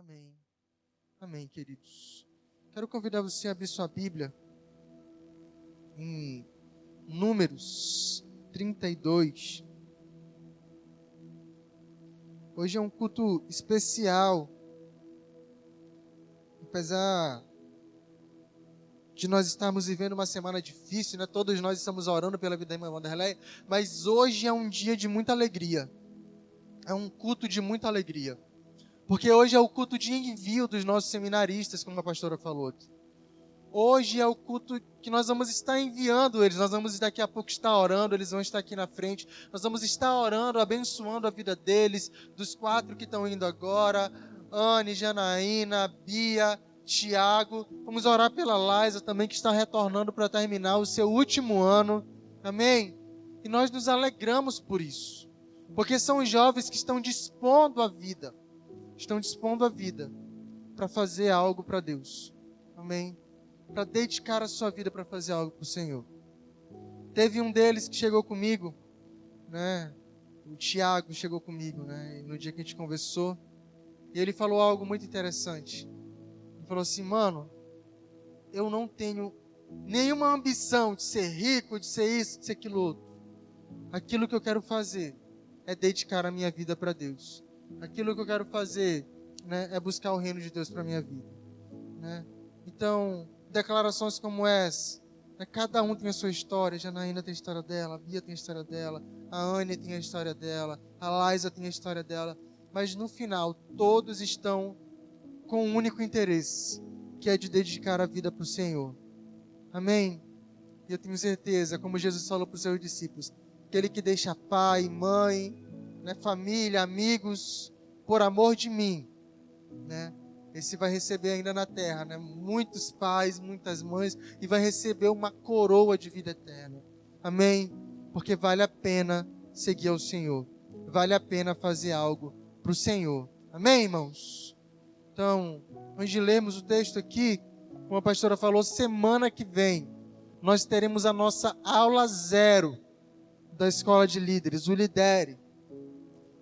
Amém. Amém, queridos. Quero convidar você a abrir sua Bíblia em Números 32. Hoje é um culto especial. Apesar de nós estarmos vivendo uma semana difícil, né? Todos nós estamos orando pela vida da irmã Vanderlei, mas hoje é um dia de muita alegria. É um culto de muita alegria. Porque hoje é o culto de envio dos nossos seminaristas, como a pastora falou. Hoje é o culto que nós vamos estar enviando eles. Nós vamos daqui a pouco estar orando, eles vão estar aqui na frente. Nós vamos estar orando, abençoando a vida deles, dos 4 que estão indo agora. Anne, Janaína, Bia, Tiago. Vamos orar pela Laisa também, que está retornando para terminar o seu último ano. Amém? E nós nos alegramos por isso. Porque são jovens que estão dispondo a vida. Estão dispondo a vida para fazer algo para Deus. Amém? Para dedicar a sua vida para fazer algo para o Senhor. Teve um deles que chegou comigo, né? O Tiago chegou comigo, né? No dia que a gente conversou. E ele falou algo muito interessante. Ele falou assim, mano, eu não tenho nenhuma ambição de ser rico, de ser isso, de ser aquilo outro. Aquilo que eu quero fazer é dedicar a minha vida para Deus. Aquilo que eu quero fazer, né, é buscar o reino de Deus para a minha vida, né? Então, declarações como essa, né, cada um tem a sua história. A Janaína tem a história dela, a Bia tem a história dela, a Anne tem a história dela, a Laisa tem a história dela, mas no final, todos estão com um único interesse, que é de dedicar a vida para o Senhor. Amém? E eu tenho certeza, como Jesus falou para os seus discípulos, aquele que deixa pai, mãe, né, família, amigos, por amor de mim, né, esse vai receber ainda na terra, né, muitos pais, muitas mães, e vai receber uma coroa de vida eterna. Amém? Porque vale a pena seguir ao Senhor. Vale a pena fazer algo para o Senhor. Amém, irmãos? Então, antes de lermos o texto aqui, como a pastora falou, semana que vem, nós teremos a nossa aula 0 da Escola de Líderes, o Lidere.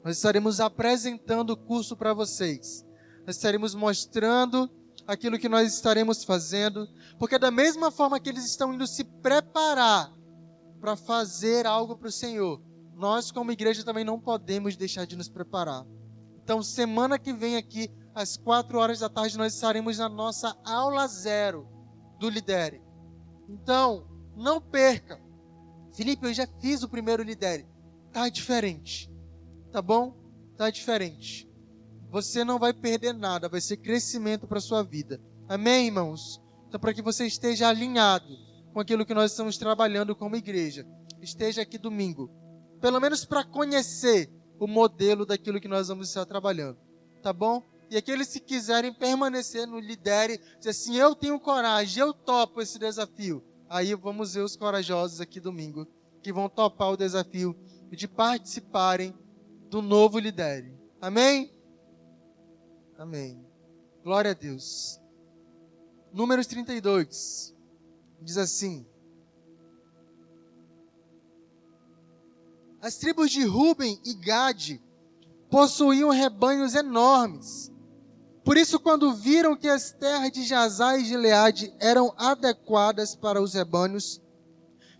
Nós estaremos apresentando o curso para vocês. Nós estaremos mostrando aquilo que nós estaremos fazendo, porque da mesma forma que eles estão indo se preparar para fazer algo para o Senhor, nós como igreja também não podemos deixar de nos preparar. Então, semana que vem aqui, às 4 horas da tarde, nós estaremos na nossa aula 0 do Lidere. Então, não perca. Felipe, eu já fiz o primeiro Lidere. Tá diferente. Tá bom? Tá diferente. Você não vai perder nada, vai ser crescimento para a sua vida. Amém, irmãos? Então, para que você esteja alinhado com aquilo que nós estamos trabalhando como igreja, esteja aqui domingo. Pelo menos para conhecer o modelo daquilo que nós vamos estar trabalhando. Tá bom? E aqueles que quiserem permanecer no Lidere, dizer assim, eu tenho coragem, eu topo esse desafio. Aí vamos ver os corajosos aqui domingo, que vão topar o desafio de participarem do novo Lidere. Amém? Amém. Glória a Deus. Números 32. Diz assim. As tribos de Ruben e Gade possuíam rebanhos enormes. Por isso, quando viram que as terras de Jazá e Gileade eram adequadas para os rebanhos,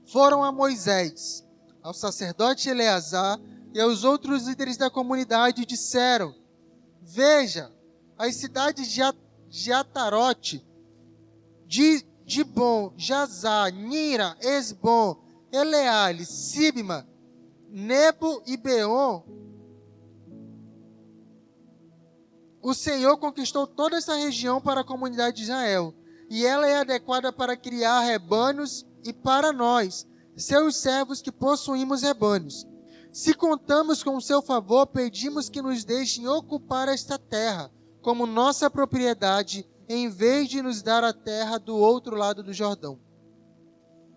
foram a Moisés, ao sacerdote Eleazar e aos outros líderes da comunidade e disseram, veja, as cidades de Atarote, Dibon, Jazá, Nira, Esbom, Eleale, Sibma, Nebo e Beon, o Senhor conquistou toda essa região para a comunidade de Israel, e ela é adequada para criar rebanhos e para nós, seus servos que possuímos rebanhos. Se contamos com o seu favor, pedimos que nos deixem ocupar esta terra como nossa propriedade, em vez de nos dar a terra do outro lado do Jordão.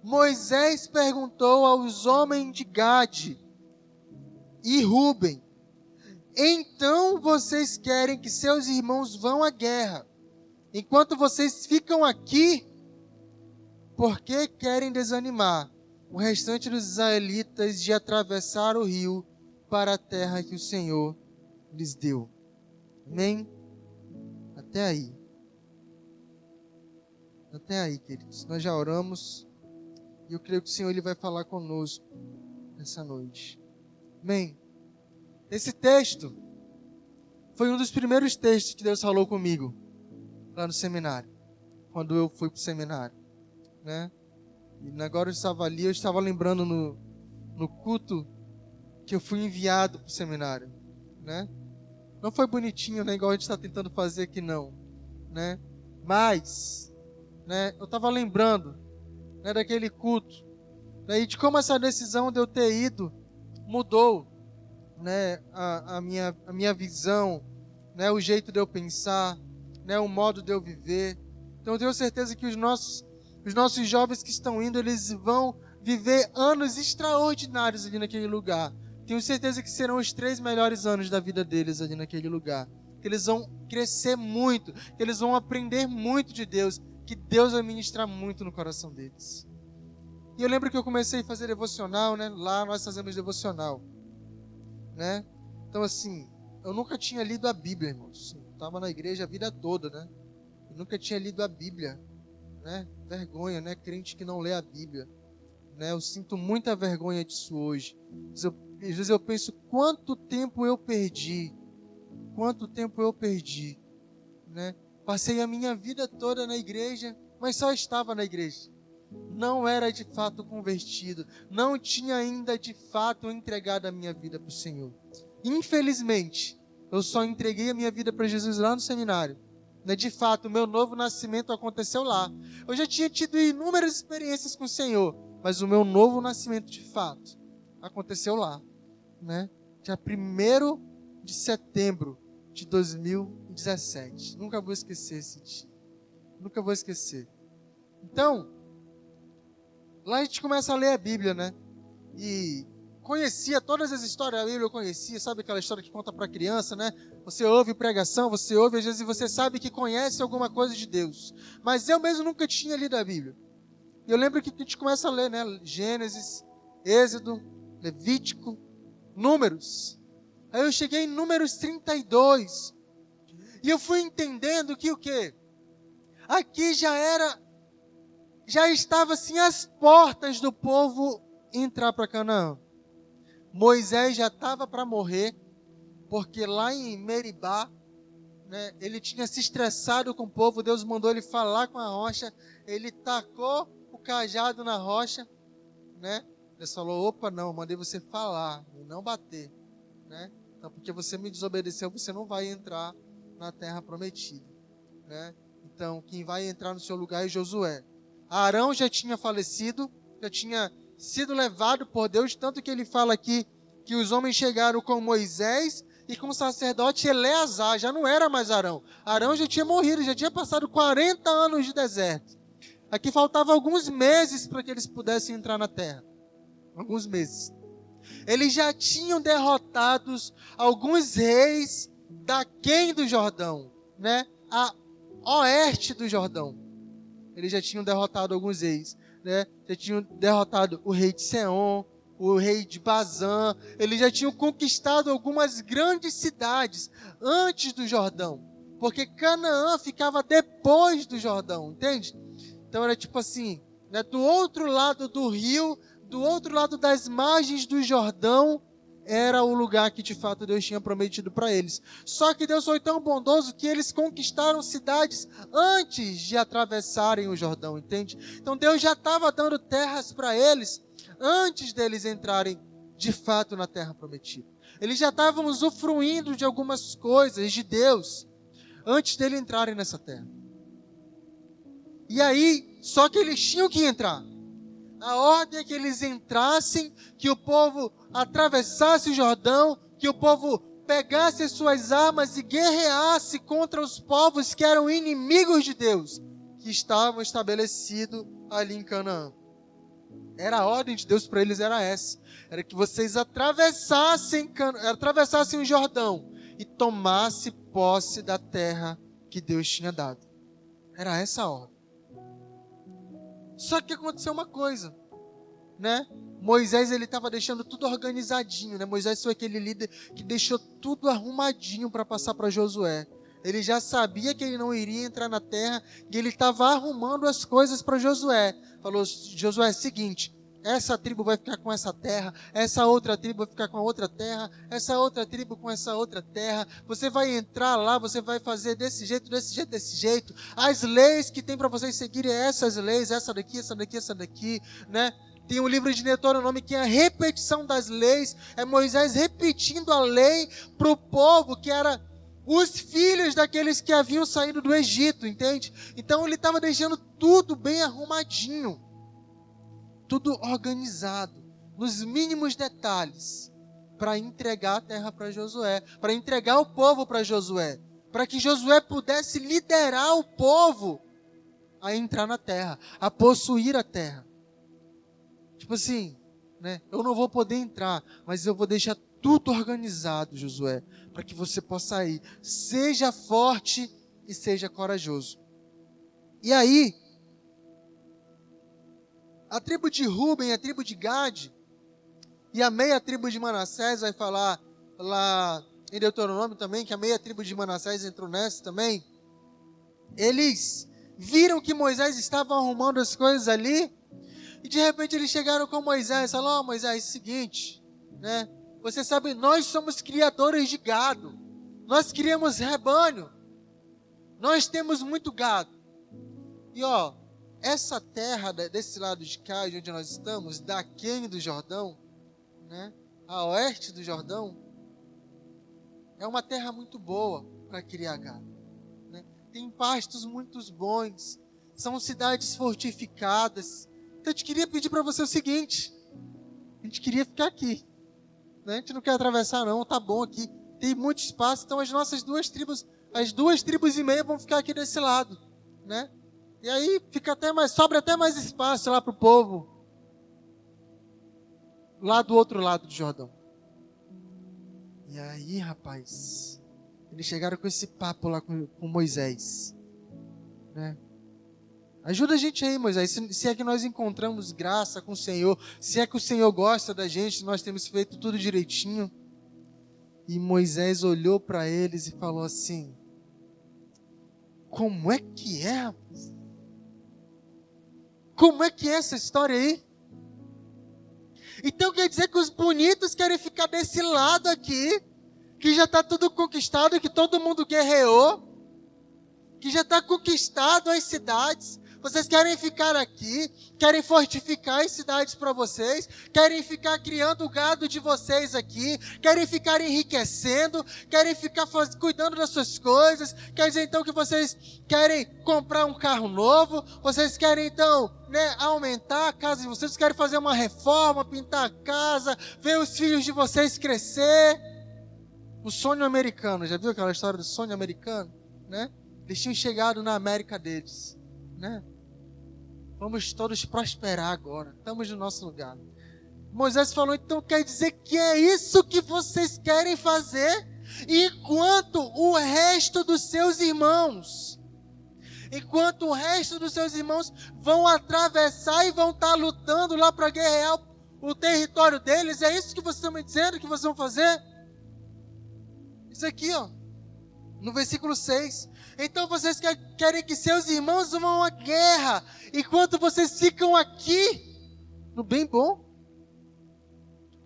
Moisés perguntou aos homens de Gade e Ruben, então vocês querem que seus irmãos vão à guerra, enquanto vocês ficam aqui? Por que querem desanimar o restante dos israelitas de atravessar o rio para a terra que o Senhor lhes deu? Amém? Até aí. Até aí, queridos. Nós já oramos e eu creio que o Senhor ele vai falar conosco nessa noite. Amém. Esse texto foi um dos primeiros textos que Deus falou comigo lá no seminário, quando eu fui para o seminário, né? E agora eu estava ali, eu estava lembrando no culto que eu fui enviado para o seminário, né? Não foi bonitinho, né? Igual a gente está tentando fazer aqui, não, né? Mas, né? Eu estava lembrando, né, daquele culto, né, e de como essa decisão de eu ter ido mudou, né, a minha visão, né, o jeito de eu pensar, né, o modo de eu viver. Então eu tenho certeza que os nossos jovens que estão indo, eles vão viver anos extraordinários ali naquele lugar. Tenho certeza que serão os 3 melhores anos da vida deles ali naquele lugar. Que eles vão crescer muito, que eles vão aprender muito de Deus, que Deus vai ministrar muito no coração deles. E eu lembro que eu comecei a fazer devocional, né? Lá nós fazemos devocional, né? Então assim, eu nunca tinha lido a Bíblia, irmãos. Eu estava na igreja a vida toda, né? Eu nunca tinha lido a Bíblia, né? Vergonha, né? Crente que não lê a Bíblia, né? Eu sinto muita vergonha disso hoje. Às vezes eu penso quanto tempo eu perdi, né? Passei a minha vida toda na igreja, mas só estava na igreja. Não era de fato convertido, não tinha ainda de fato entregado a minha vida para o Senhor. Infelizmente, eu só entreguei a minha vida para Jesus lá no seminário. De fato, o meu novo nascimento aconteceu lá. Eu já tinha tido inúmeras experiências com o Senhor, mas o meu novo nascimento de fato aconteceu lá, né? Dia 1º de setembro de 2017. Nunca vou esquecer esse dia. Nunca vou esquecer. Então, lá a gente começa a ler a Bíblia, né? E conhecia todas as histórias da Bíblia, eu conhecia, sabe aquela história que conta para criança, né? Você ouve pregação, você ouve às vezes e você sabe que conhece alguma coisa de Deus. Mas eu mesmo nunca tinha lido a Bíblia. E eu lembro que a gente começa a ler, né? Gênesis, Êxodo, Levítico, Números. Aí eu cheguei em Números 32. E eu fui entendendo que o quê? Aqui já estava assim às portas do povo entrar para Canaã. Moisés já estava para morrer, porque lá em Meribá, né, ele tinha se estressado com o povo, Deus mandou ele falar com a rocha, ele tacou o cajado na rocha, né? Deus falou, opa, não, mandei você falar e não bater, né? Então, porque você me desobedeceu, você não vai entrar na terra prometida, né? Então, quem vai entrar no seu lugar é Josué. Arão já tinha falecido, já tinha sido levado por Deus, tanto que ele fala aqui que os homens chegaram com Moisés e com o sacerdote Eleazar, já não era mais Arão. Arão já tinha morrido, já tinha passado 40 anos de deserto. Aqui faltavam alguns meses para que eles pudessem entrar na terra. Alguns meses. Eles já tinham derrotado alguns reis daquém do Jordão, né? A oeste do Jordão. Eles já tinham derrotado alguns reis, né? Já tinham derrotado o rei de Seom, o rei de Bazã. Eles já tinham conquistado algumas grandes cidades antes do Jordão, porque Canaã ficava depois do Jordão, entende? Então era tipo assim, né? Do outro lado do rio, do outro lado das margens do Jordão, era o lugar que de fato Deus tinha prometido para eles. Só que Deus foi tão bondoso que eles conquistaram cidades antes de atravessarem o Jordão, entende? Então Deus já estava dando terras para eles antes deles entrarem de fato na terra prometida. Eles já estavam usufruindo de algumas coisas de Deus antes dele entrarem nessa terra. E aí, só que eles tinham que entrar. A ordem é que eles entrassem, que o povo atravessasse o Jordão, que o povo pegasse as suas armas e guerreasse contra os povos que eram inimigos de Deus, que estavam estabelecidos ali em Canaã. Era a ordem de Deus para eles, era essa. Era que vocês atravessassem o Jordão e tomassem posse da terra que Deus tinha dado. Era essa a ordem. Só que aconteceu uma coisa, né? Moisés, ele estava deixando tudo organizadinho, né? Moisés foi aquele líder que deixou tudo arrumadinho para passar para Josué. Ele já sabia que ele não iria entrar na terra e ele estava arrumando as coisas para Josué. Falou: Josué, é o seguinte, essa tribo vai ficar com essa terra, essa outra tribo vai ficar com a outra terra, essa outra tribo com essa outra terra. Você vai entrar lá, você vai fazer desse jeito, desse jeito, desse jeito. As leis que tem para vocês seguirem é essas leis, essa daqui, essa daqui, essa daqui, né? Tem um livro de Deuteronômio que é a repetição das leis, é Moisés repetindo a lei para o povo que era os filhos daqueles que haviam saído do Egito, entende? Então ele estava deixando tudo bem arrumadinho, tudo organizado, nos mínimos detalhes, para entregar a terra para Josué, para entregar o povo para Josué, para que Josué pudesse liderar o povo a entrar na terra, a possuir a terra. Tipo assim, né? Eu não vou poder entrar, mas eu vou deixar tudo organizado, Josué, para que você possa ir. Seja forte e seja corajoso. E aí, a tribo de Ruben, a tribo de Gade e a meia tribo de Manassés, vai falar lá em Deuteronômio também, que a meia tribo de Manassés entrou nessa também. Eles viram que Moisés estava arrumando as coisas ali, e de repente eles chegaram com Moisés, falaram: Moisés, é o seguinte, né? Você sabe, nós somos criadores de gado, nós criamos rebanho, nós temos muito gado. E essa terra desse lado de cá, de onde nós estamos, da Quênia do Jordão, né, a oeste do Jordão, é uma terra muito boa para criar gado, né? Tem pastos muito bons, são cidades fortificadas. Então a gente queria pedir para você o seguinte: a gente queria ficar aqui, né? A gente não quer atravessar não, tá bom aqui, tem muito espaço, então as nossas duas tribos e meia vão ficar aqui desse lado, né? E aí sobra até mais espaço lá para o povo, lá do outro lado do Jordão. E aí, rapaz, eles chegaram com esse papo lá com Moisés, né? Ajuda a gente aí, Moisés, se é que nós encontramos graça com o Senhor, se é que o Senhor gosta da gente, nós temos feito tudo direitinho. E Moisés olhou para eles e falou assim: como é que é, rapaz? Como é que é essa história aí? Então quer dizer que os bonitos querem ficar desse lado aqui, que já está tudo conquistado, que todo mundo guerreou, que já está conquistado as cidades. Vocês querem ficar aqui, querem fortificar as cidades para vocês, querem ficar criando o gado de vocês aqui, querem ficar enriquecendo, querem ficar cuidando das suas coisas. Quer dizer então que vocês querem comprar um carro novo, vocês querem então, né, aumentar a casa de vocês, querem fazer uma reforma, pintar a casa, ver os filhos de vocês crescer. O sonho americano, já viu aquela história do sonho americano, né? Eles tinham chegado na América deles, né? Vamos todos prosperar agora, estamos no nosso lugar. Moisés falou: então quer dizer que é isso que vocês querem fazer? Enquanto o resto dos seus irmãos vão atravessar e vão estar lutando lá para guerrear o território deles, é isso que vocês estão me dizendo que vocês vão fazer? Isso aqui, no versículo 6. Então vocês querem que seus irmãos vão à guerra, enquanto vocês ficam aqui, no bem bom?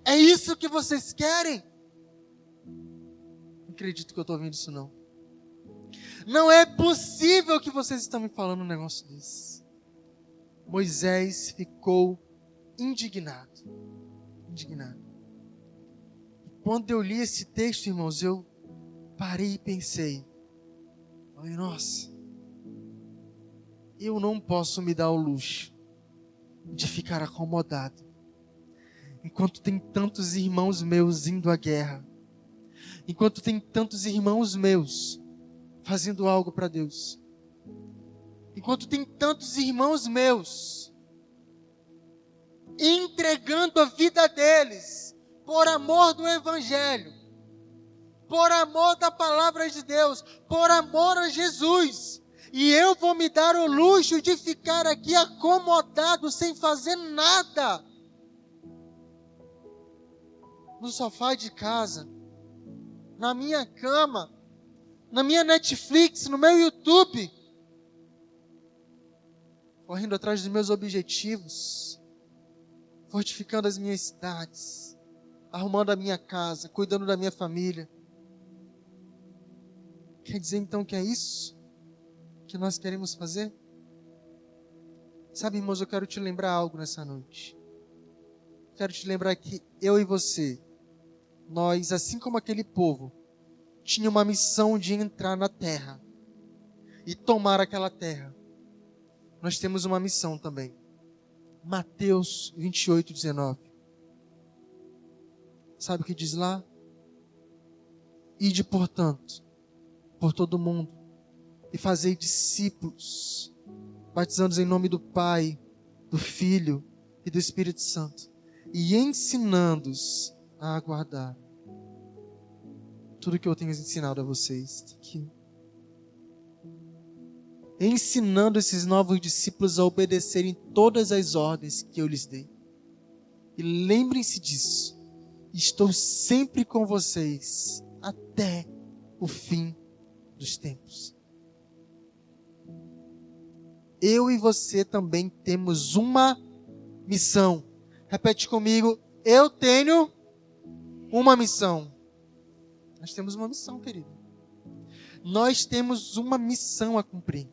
É isso que vocês querem? Não acredito que eu estou ouvindo isso não. Não é possível que vocês estão me falando um negócio desse. Moisés ficou indignado. Quando eu li esse texto, irmãos, eu parei e pensei: falei, nossa, eu não posso me dar o luxo de ficar acomodado enquanto tem tantos irmãos meus indo à guerra, enquanto tem tantos irmãos meus fazendo algo para Deus, enquanto tem tantos irmãos meus entregando a vida deles por amor do Evangelho, por amor da palavra de Deus, por amor a Jesus. E eu vou me dar o luxo de ficar aqui acomodado, sem fazer nada, no sofá de casa, na minha cama, na minha Netflix, no meu YouTube, correndo atrás dos meus objetivos, fortificando as minhas cidades, arrumando a minha casa, cuidando da minha família. Quer dizer então que é isso que nós queremos fazer? Sabe, irmãos, eu quero te lembrar algo nessa noite. Quero te lembrar que eu e você, nós, assim como aquele povo, tinha uma missão de entrar na terra e tomar aquela terra. Nós temos uma missão também. Mateus 28:19. Sabe o que diz lá? Ide, portanto, por todo o mundo e fazei discípulos, batizando-os em nome do Pai, do Filho e do Espírito Santo, e ensinando-os a aguardar tudo que eu tenho ensinado a vocês aqui. Ensinando esses novos discípulos a obedecerem todas as ordens que eu lhes dei. E lembrem-se disso. Estou sempre com vocês até o fim dos tempos. Eu e você também temos uma missão. Repete comigo. Eu tenho uma missão. Nós temos uma missão, querido. Nós temos uma missão a cumprir.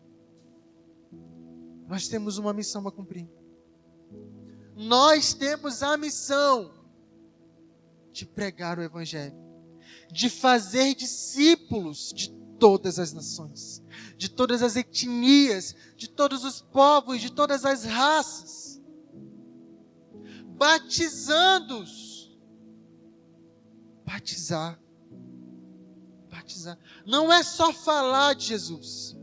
Nós temos uma missão a cumprir. Nós temos a missão de pregar o Evangelho, de fazer discípulos de todas as nações, de todas as etnias, de todos os povos, de todas as raças, batizando-os. Batizar. Não é só falar de Jesus.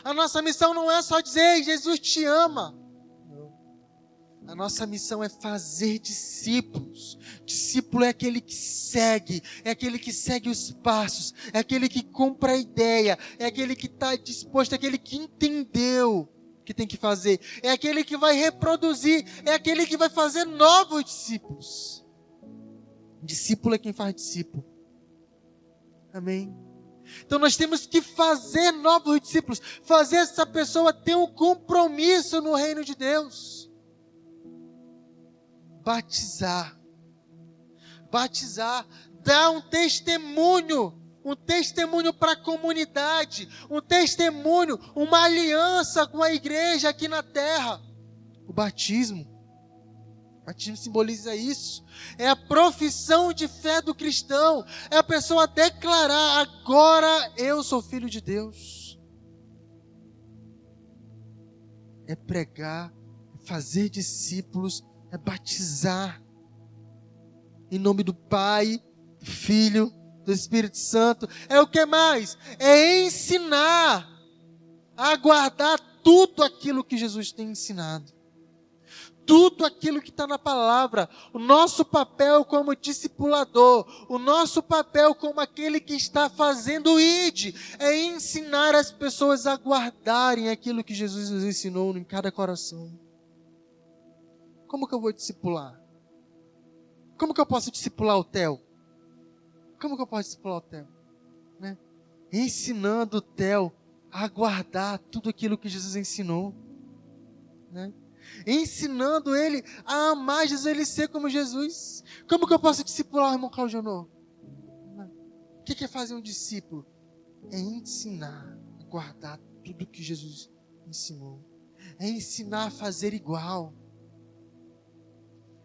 A nossa missão não é só dizer, Jesus te ama. Não. A nossa missão é fazer discípulos. Discípulo é aquele que segue, os passos, é aquele que compra a ideia, é aquele que está disposto, é aquele que entendeu o que tem que fazer, é aquele que vai reproduzir, é aquele que vai fazer novos discípulos. Discípulo é quem faz discípulo. Amém? Então nós temos que fazer novos discípulos, fazer essa pessoa ter um compromisso no reino de Deus. Batizar, dar um testemunho para a comunidade, um testemunho, uma aliança com a igreja aqui na terra. O batismo simboliza isso. É a profissão de fé do cristão. É a pessoa declarar: agora eu sou filho de Deus. É pregar, é fazer discípulos, é batizar. Em nome do Pai, do Filho, do Espírito Santo. É o que mais? É ensinar a guardar tudo aquilo que Jesus tem ensinado. Tudo aquilo que está na palavra. O nosso papel como discipulador, o nosso papel como aquele que está fazendo o ID, é ensinar as pessoas a guardarem aquilo que Jesus nos ensinou em cada coração. Como que eu vou discipular? Como que eu posso discipular o Theo? Como que eu posso discipular o Theo? Né? Ensinando o Theo a guardar tudo aquilo que Jesus ensinou. Né? Ensinando ele a amar Jesus, ele ser como Jesus. Como que eu posso discipular o irmão Claudionor? O que é fazer um discípulo? É ensinar a guardar tudo que Jesus ensinou. É ensinar a fazer igual.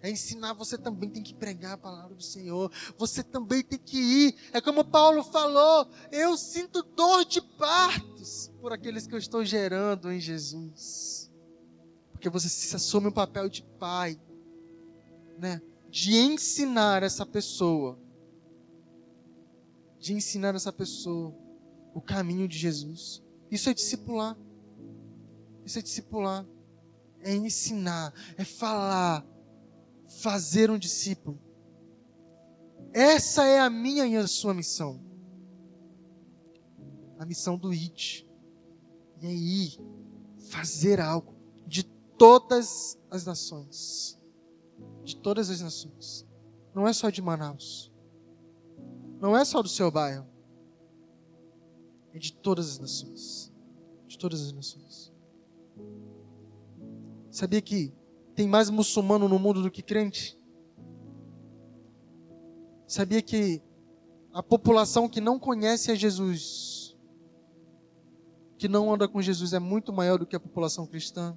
É ensinar, você também tem que pregar a palavra do Senhor. Você também tem que ir. É como Paulo falou, eu sinto dor de partos por aqueles que eu estou gerando em Jesus. Porque você se assume o papel de pai, né? De ensinar essa pessoa. O caminho de Jesus. Isso é discipular. É ensinar, é falar, fazer um discípulo. Essa é a minha e a sua missão. A missão do ID. E aí, fazer algo de todas as nações. De todas as nações. Não é só de Manaus. Não é só do seu bairro. é de todas as nações. De todas as nações. Sabia que tem mais muçulmano no mundo do que crente? Sabia que a população que não conhece a Jesus, que não anda com Jesus, é muito maior do que a população cristã?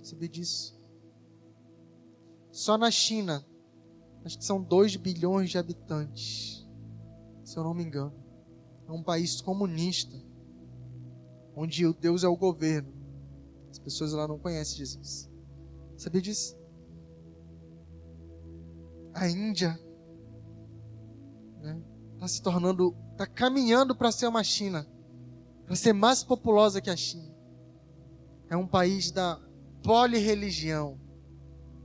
Sabia disso? Só na China, acho que são 2 bilhões de habitantes, se eu não me engano. É um país comunista, onde o Deus é o governo. As pessoas lá não conhecem Jesus. Sabia disso? A Índia, né, está caminhando para ser uma China, para ser mais populosa que a China. É um país da polirreligião.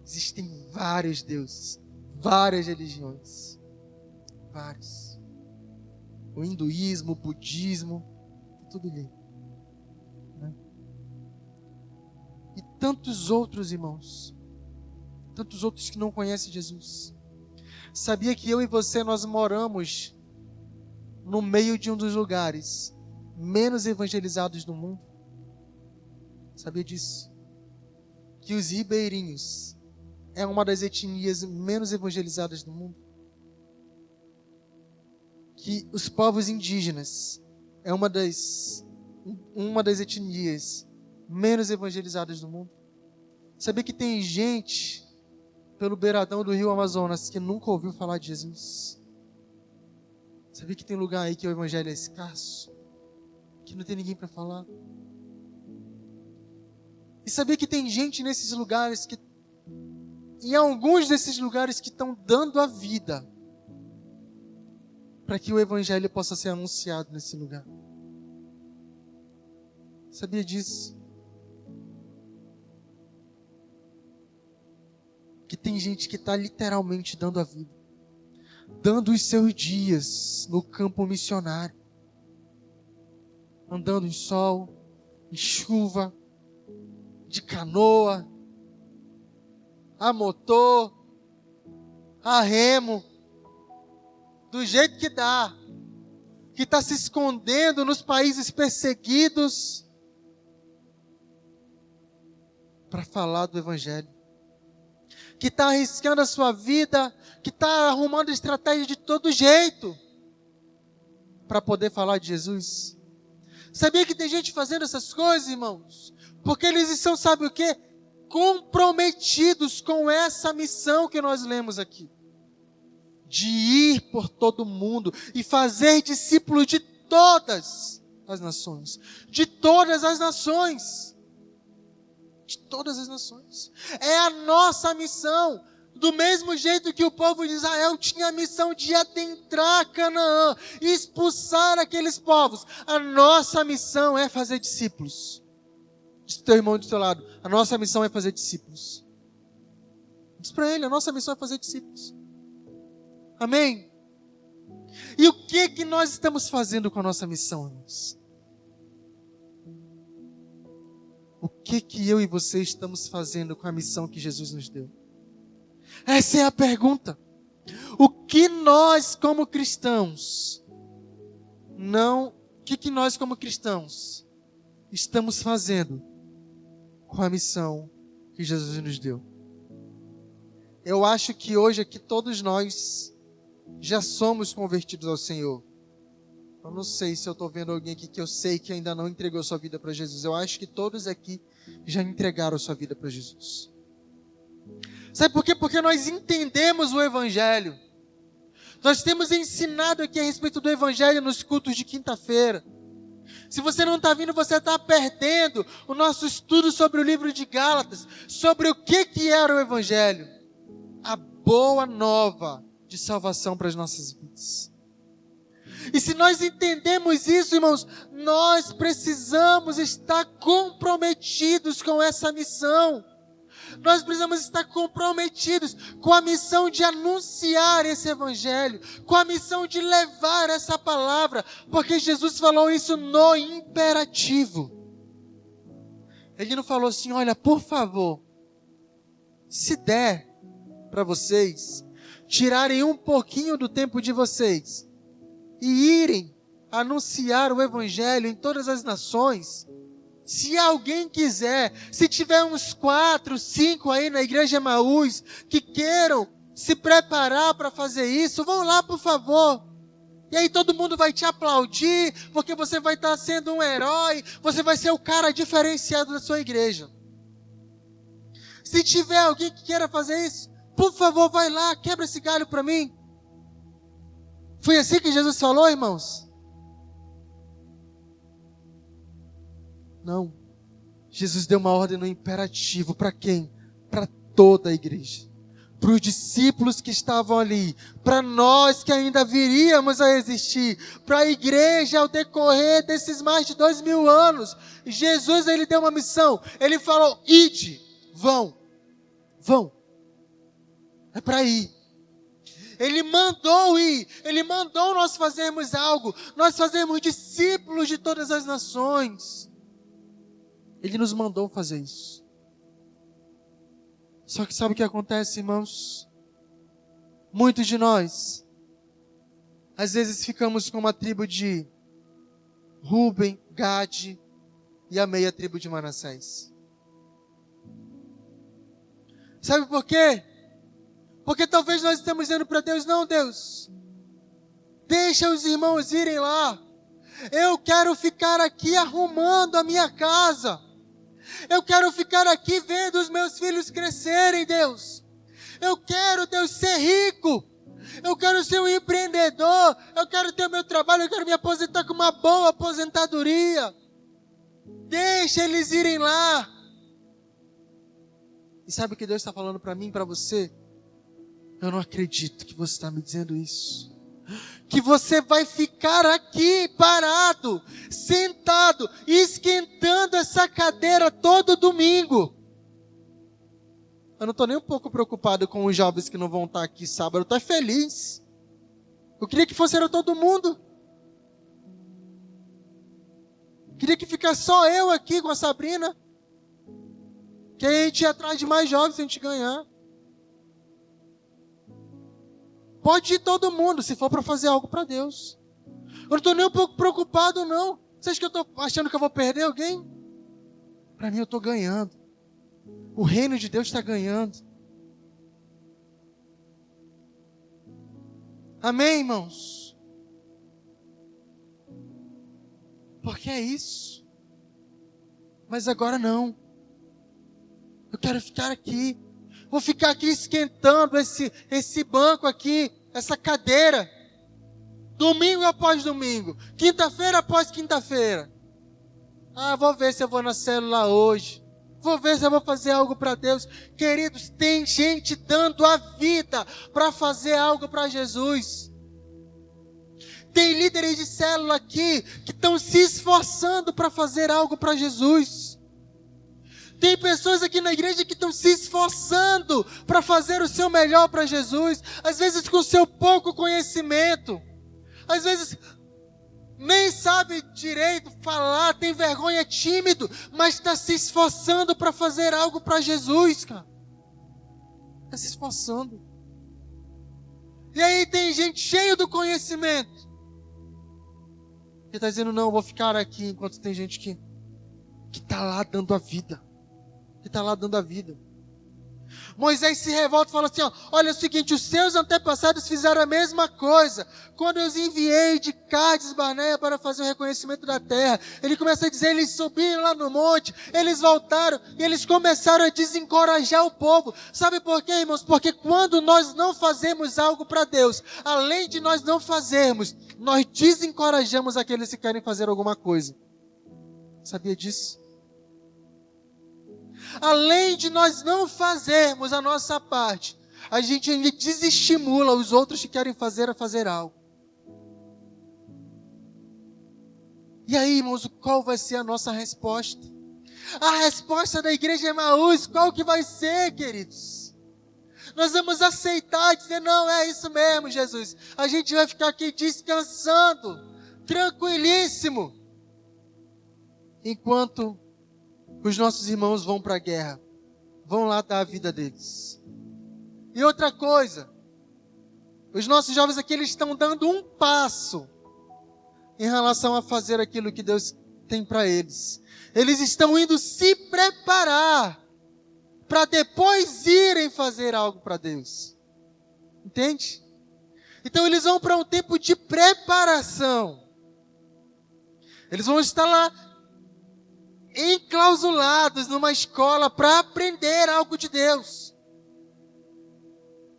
Existem vários deuses, várias religiões, vários. O hinduísmo, o budismo, tudo ali. Né? E tantos outros, irmãos, tantos outros que não conhecem Jesus. Sabia que eu e você, nós moramos no meio de um dos lugares menos evangelizados do mundo? Sabia disso? Que os ribeirinhos é uma das etnias menos evangelizadas do mundo? Que os povos indígenas é uma das etnias menos evangelizadas do mundo? Sabia que tem gente pelo beiradão do rio Amazonas que nunca ouviu falar de Jesus? Sabia que tem lugar aí que o evangelho é escasso? Que não tem ninguém para falar? E sabia que tem gente nesses lugares que, em alguns desses lugares, que estão dando a vida para que o evangelho possa ser anunciado nesse lugar? Sabia disso? Que tem gente que está literalmente dando a vida, dando os seus dias no campo missionário, andando em sol, em chuva, de canoa, a motor, a remo, do jeito que dá, que está se escondendo nos países perseguidos para falar do evangelho, que está arriscando a sua vida, que está arrumando estratégia de todo jeito para poder falar de Jesus. Sabia que tem gente fazendo essas coisas, irmãos? Porque eles estão, sabe o quê? Comprometidos com essa missão que nós lemos aqui. De ir por todo mundo e fazer discípulos de todas as nações. De todas as nações. De todas as nações. É a nossa missão. Do mesmo jeito que o povo de Israel tinha a missão de adentrar Canaã e expulsar aqueles povos. A nossa missão é fazer discípulos. Diz para o teu irmão do teu lado: a nossa missão é fazer discípulos. Diz para ele: a nossa missão é fazer discípulos. Amém? E o que nós estamos fazendo com a nossa missão, irmãos? O que eu e você estamos fazendo com a missão que Jesus nos deu? Essa é a pergunta. O que nós como cristãos estamos fazendo com a missão que Jesus nos deu? Eu acho que hoje aqui todos nós já somos convertidos ao Senhor. Eu não sei se eu estou vendo alguém aqui que eu sei que ainda não entregou sua vida para Jesus. Eu acho que todos aqui já entregaram sua vida para Jesus. Sabe por quê? Porque nós entendemos o Evangelho. Nós temos ensinado aqui a respeito do Evangelho nos cultos de quinta-feira. Se você não está vindo, você está perdendo o nosso estudo sobre o livro de Gálatas, sobre o que era o Evangelho. A boa nova de salvação para as nossas vidas. E se nós entendemos isso, irmãos, nós precisamos estar comprometidos com essa missão. Nós precisamos estar comprometidos com a missão de anunciar esse evangelho, com a missão de levar essa palavra, porque Jesus falou isso no imperativo. Ele não falou assim: olha, por favor, se der para vocês tirarem um pouquinho do tempo de vocês e irem anunciar o evangelho em todas as nações. Se alguém quiser, se tiver uns 4, 5 aí na igreja Emaús que queiram se preparar para fazer isso, vão lá, por favor. E aí todo mundo vai te aplaudir, porque você vai estar sendo um herói, você vai ser o cara diferenciado da sua igreja. Se tiver alguém que queira fazer isso, por favor, vai lá, quebra esse galho para mim. Foi assim que Jesus falou, irmãos? Não. Jesus deu uma ordem no imperativo. Para quem? Para toda a igreja. Para os discípulos que estavam ali. Para nós que ainda viríamos a existir. Para a igreja ao decorrer desses mais de 2000 anos. Jesus, ele deu uma missão. Ele falou, ide, vão. Vão. É para ir. Ele mandou ir. Ele mandou nós fazermos algo. Nós fazemos discípulos de todas as nações. Ele nos mandou fazer isso. Só que sabe o que acontece, irmãos? Muitos de nós, às vezes ficamos com uma tribo de Rúben, Gade e a meia tribo de Manassés. Sabe por quê? Porque talvez nós estamos dizendo para Deus, não, Deus, deixa os irmãos irem lá. Eu quero ficar aqui arrumando a minha casa. Eu quero ficar aqui vendo os meus filhos crescerem, Deus. Eu quero, Deus, ser rico. Eu quero ser um empreendedor. Eu quero ter o meu trabalho. Eu quero me aposentar com uma boa aposentadoria. Deixa eles irem lá. E sabe o que Deus está falando para mim e para você? Eu não acredito que você está me dizendo isso. Que você vai ficar aqui parado, sentado, esquentando essa cadeira todo domingo. Eu não estou nem um pouco preocupado com os jovens que não vão estar aqui sábado. Eu estou feliz. Eu queria que fosse todo mundo. Queria que ficasse só eu aqui com a Sabrina. Que aí a gente ia atrás de mais jovens se a gente ganhar. Pode ir todo mundo, se for para fazer algo para Deus. Eu não estou nem um pouco preocupado, não. Você acha que eu estou achando que eu vou perder alguém? Para mim, eu estou ganhando. O reino de Deus está ganhando. Amém, irmãos? Porque é isso. Mas agora não. Eu quero ficar aqui. Vou ficar aqui esquentando esse banco aqui, essa cadeira. Domingo após domingo. Quinta-feira após quinta-feira. Vou ver se eu vou na célula hoje. Vou ver se eu vou fazer algo para Deus. Queridos, tem gente dando a vida para fazer algo para Jesus. Tem líderes de célula aqui que estão se esforçando para fazer algo para Jesus. Tem pessoas aqui na igreja que estão se esforçando para fazer o seu melhor para Jesus. Às vezes com o seu pouco conhecimento. Às vezes nem sabe direito falar, tem vergonha, é tímido, mas está se esforçando para fazer algo para Jesus, cara. Está se esforçando. E aí tem gente cheia do conhecimento que está dizendo, não, eu vou ficar aqui, enquanto tem gente que está lá dando a vida. Que está lá dando a vida. Moisés se revolta e fala assim, olha o seguinte, os seus antepassados fizeram a mesma coisa. Quando eu os enviei de Cádiz Barneia para fazer o reconhecimento da terra, ele começa a dizer, eles subiram lá no monte, eles voltaram e eles começaram a desencorajar o povo. Sabe por quê, irmãos? Porque quando nós não fazemos algo para Deus, além de nós não fazermos, nós desencorajamos aqueles que querem fazer alguma coisa. Sabia disso? Além de nós não fazermos a nossa parte, a gente ainda desestimula os outros que querem fazer a fazer algo. E aí, irmãos, qual vai ser a nossa resposta? A resposta da igreja Emaús, qual que vai ser, queridos? Nós vamos aceitar e dizer, não, é isso mesmo, Jesus. A gente vai ficar aqui descansando, tranquilíssimo, enquanto os nossos irmãos vão para a guerra. Vão lá dar a vida deles. E outra coisa. Os nossos jovens aqui, eles estão dando um passo em relação a fazer aquilo que Deus tem para eles. Eles estão indo se preparar para depois irem fazer algo para Deus. Entende? Então eles vão para um tempo de preparação. Eles vão estar lá enclausulados numa escola para aprender algo de Deus.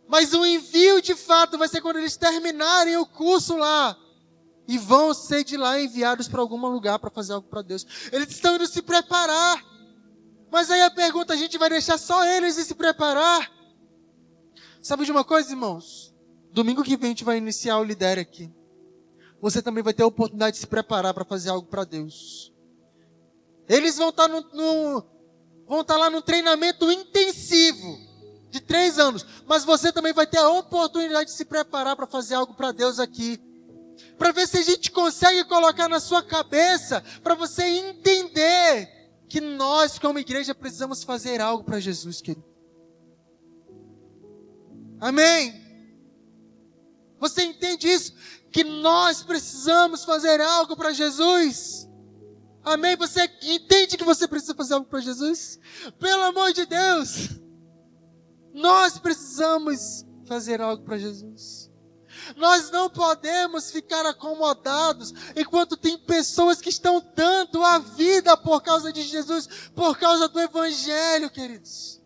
Mas o envio de fato vai ser quando eles terminarem o curso lá. E vão ser de lá enviados para algum lugar para fazer algo para Deus. Eles estão indo se preparar. Mas aí a pergunta, a gente vai deixar só eles ir se preparar? Sabe de uma coisa, irmãos? Domingo que vem a gente vai iniciar o Lidere aqui. Você também vai ter a oportunidade de se preparar para fazer algo para Deus. Eles vão estar lá no treinamento intensivo de 3 anos. Mas você também vai ter a oportunidade de se preparar para fazer algo para Deus aqui. Para ver se a gente consegue colocar na sua cabeça, para você entender que nós, como igreja, precisamos fazer algo para Jesus, querido. Amém? Você entende isso? Que nós precisamos fazer algo para Jesus? Amém? Você entende que você precisa fazer algo para Jesus? Pelo amor de Deus! Nós precisamos fazer algo para Jesus. Nós não podemos ficar acomodados enquanto tem pessoas que estão dando a vida por causa de Jesus, por causa do Evangelho, queridos.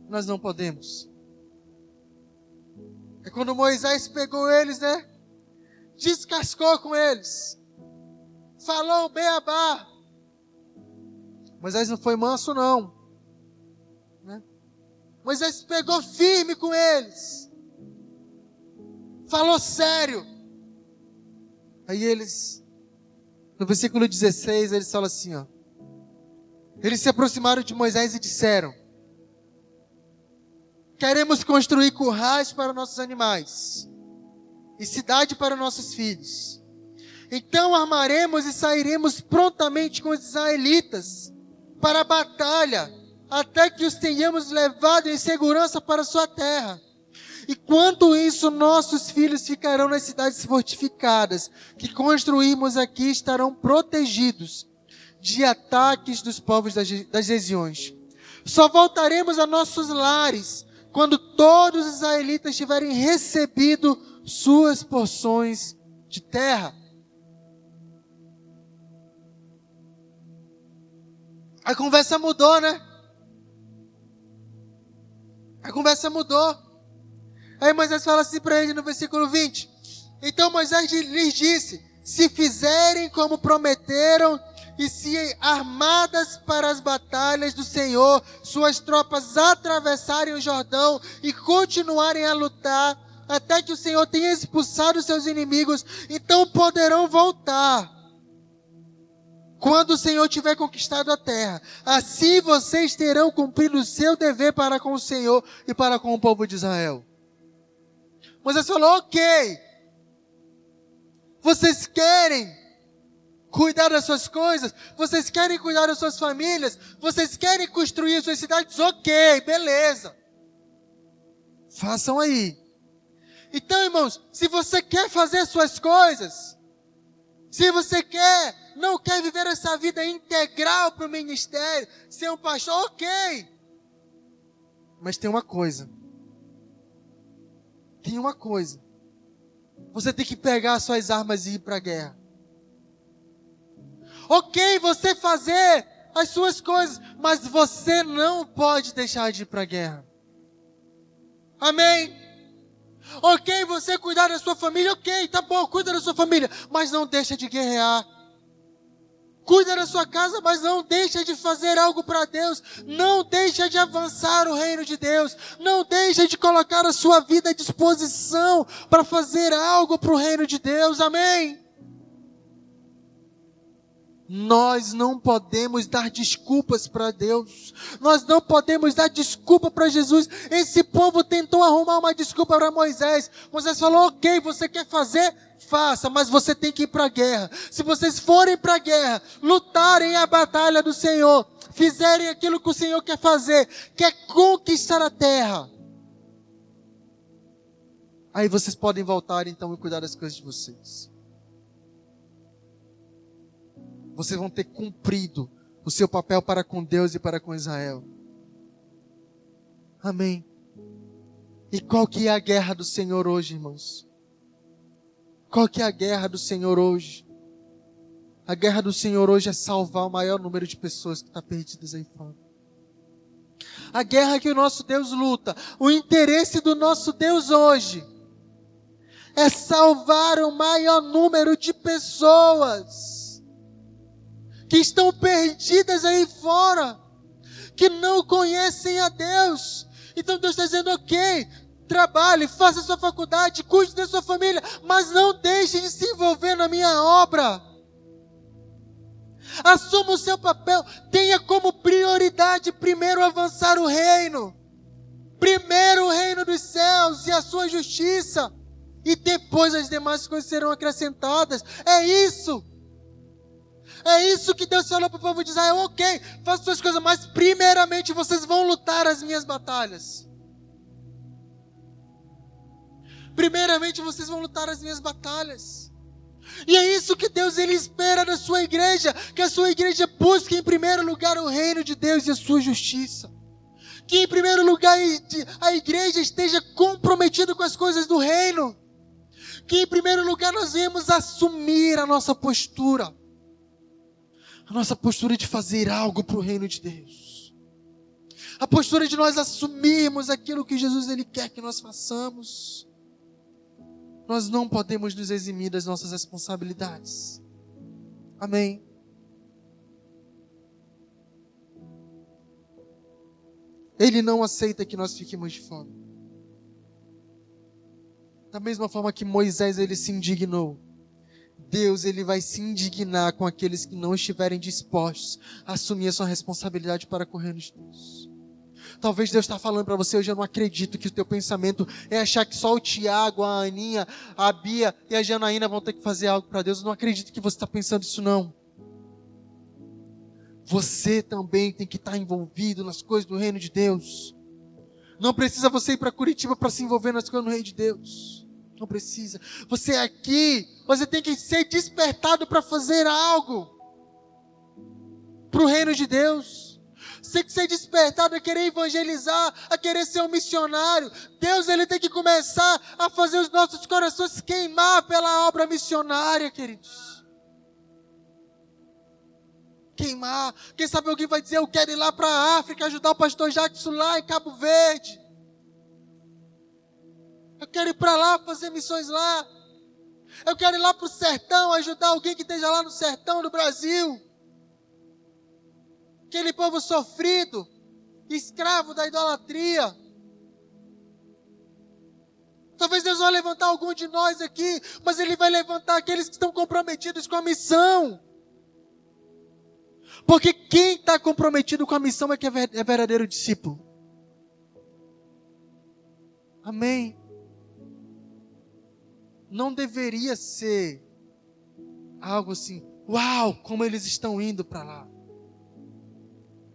Nós não podemos. É quando Moisés pegou eles, né? Descascou com eles. Falou o beabá. Moisés não foi manso, não. Né? Moisés pegou firme com eles. Falou sério. Aí eles, no versículo 16, eles falam assim, ó. Eles se aproximaram de Moisés e disseram: queremos construir currais para nossos animais e cidade para nossos filhos. Então armaremos e sairemos prontamente com os israelitas para a batalha, até que os tenhamos levado em segurança para sua terra. E quanto isso, nossos filhos ficarão nas cidades fortificadas, que construímos aqui, estarão protegidos de ataques dos povos das regiões. Só voltaremos a nossos lares quando todos os israelitas tiverem recebido suas porções de terra. A conversa mudou, né? A conversa mudou. Aí Moisés fala assim para ele no versículo 20. Então Moisés lhes disse: se fizerem como prometeram, e se armadas para as batalhas do Senhor, suas tropas atravessarem o Jordão e continuarem a lutar, até que o Senhor tenha expulsado seus inimigos, então poderão voltar, quando o Senhor tiver conquistado a terra. Assim vocês terão cumprido o seu dever para com o Senhor e para com o povo de Israel. Moisés falou: ok, vocês querem cuidar das suas coisas, vocês querem cuidar das suas famílias, vocês querem construir as suas cidades, ok, beleza. Façam aí. Então, irmãos, se você quer fazer as suas coisas, se você não quer viver essa vida integral para o ministério, ser um pastor, ok. Mas tem uma coisa. Você tem que pegar as suas armas e ir para a guerra. Ok, você fazer as suas coisas, mas você não pode deixar de ir para a guerra. Amém? Ok, você cuidar da sua família, ok, tá bom, cuida da sua família, mas não deixa de guerrear. Cuida da sua casa, mas não deixa de fazer algo para Deus. Não deixa de avançar o reino de Deus. Não deixa de colocar a sua vida à disposição para fazer algo para o reino de Deus. Amém? Nós não podemos dar desculpas para Deus. Nós não podemos dar desculpa para Jesus. Esse povo tentou arrumar uma desculpa para Moisés. Moisés falou: ok, você quer fazer? Faça, mas você tem que ir para a guerra. Se vocês forem para a guerra, lutarem a batalha do Senhor, fizerem aquilo que o Senhor quer fazer, quer conquistar a terra, aí vocês podem voltar então e cuidar das coisas de vocês. vocês vão ter cumprido o seu papel para com Deus e para com Israel. Amém. E qual que é a guerra do Senhor hoje, irmãos? Qual que é a guerra do Senhor hoje? A guerra do Senhor hoje é salvar o maior número de pessoas que estão perdidas aí fora. A guerra que o nosso Deus luta, o interesse do nosso Deus hoje, é salvar o maior número de pessoas que estão perdidas aí fora, que não conhecem a Deus. Então Deus está dizendo, ok, trabalhe, faça sua faculdade, cuide da sua família, mas não deixe de se envolver na minha obra. Assuma o seu papel, tenha como prioridade primeiro avançar o reino. Primeiro o reino dos céus e a sua justiça, e depois as demais coisas serão acrescentadas. É isso que Deus falou para o povo de Israel, ok, faça suas coisas, mas primeiramente vocês vão lutar as minhas batalhas. Primeiramente vocês vão lutar as minhas batalhas. E é isso que Deus ele espera da sua igreja, que a sua igreja busque em primeiro lugar o reino de Deus e a sua justiça. Que em primeiro lugar a igreja esteja comprometida com as coisas do reino. Que em primeiro lugar nós venhamos assumir a nossa postura. A nossa postura de fazer algo para o reino de Deus. A postura de nós assumirmos aquilo que Jesus ele quer que nós façamos. Nós não podemos nos eximir das nossas responsabilidades. Amém. Ele não aceita que nós fiquemos de fome. Da mesma forma que Moisés ele se indignou, Deus ele vai se indignar com aqueles que não estiverem dispostos a assumir a sua responsabilidade para com o reino de Deus. Talvez Deus está falando para você hoje, eu não acredito que o teu pensamento é achar que só o Tiago, a Aninha, a Bia e a Janaína vão ter que fazer algo para Deus. Eu não acredito que você está pensando isso não. Você também tem que estar envolvido nas coisas do reino de Deus. Não precisa você ir para Curitiba para se envolver nas coisas do reino de Deus. Não precisa. Você é aqui, você tem que ser despertado para fazer algo para o reino de Deus. Você tem que ser despertado a querer evangelizar, a querer ser um missionário. Deus ele tem que começar a fazer os nossos corações queimar pela obra missionária, queridos. Queimar. Quem sabe alguém vai dizer, eu quero ir lá para a África, ajudar o pastor Jackson lá em Cabo Verde. Eu quero ir para lá fazer missões lá. Eu quero ir lá para o sertão, ajudar alguém que esteja lá no sertão do Brasil. Aquele povo sofrido, escravo da idolatria. Talvez Deus vai levantar algum de nós aqui, mas Ele vai levantar aqueles que estão comprometidos com a missão. Porque quem está comprometido com a missão é que é verdadeiro discípulo. Amém. Não deveria ser algo assim, uau, como eles estão indo para lá.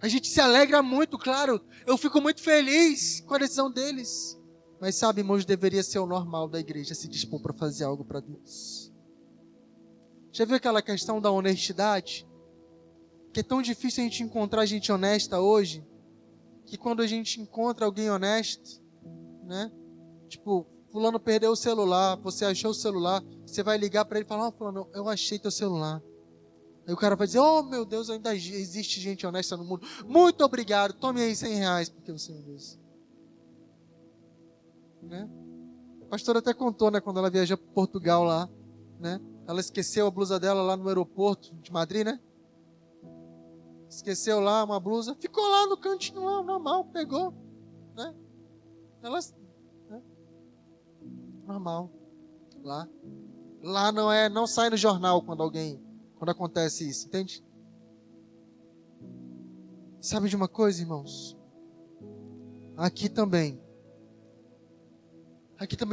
A gente se alegra muito, claro. Eu fico muito feliz com a decisão deles. Mas sabe, irmãos, deveria ser o normal da igreja se dispor para fazer algo para Deus. Já viu aquela questão da honestidade? Que é tão difícil a gente encontrar gente honesta hoje, que quando a gente encontra alguém honesto, né? Tipo, fulano perdeu o celular, você achou o celular, você vai ligar para ele e falar, oh, fulano, eu achei teu celular. Aí o cara vai dizer, oh meu Deus, ainda existe gente honesta no mundo. Muito obrigado, tome aí R$100 porque você me disse. Né? A pastora até contou, né, quando ela viajou para Portugal lá, né? Ela esqueceu a blusa dela lá no aeroporto de Madrid, né? Esqueceu lá uma blusa, ficou lá no cantinho lá, normal, pegou, né? Ela, né? Normal, lá não sai no jornal quando acontece isso, entende? Sabe de uma coisa, irmãos? Aqui também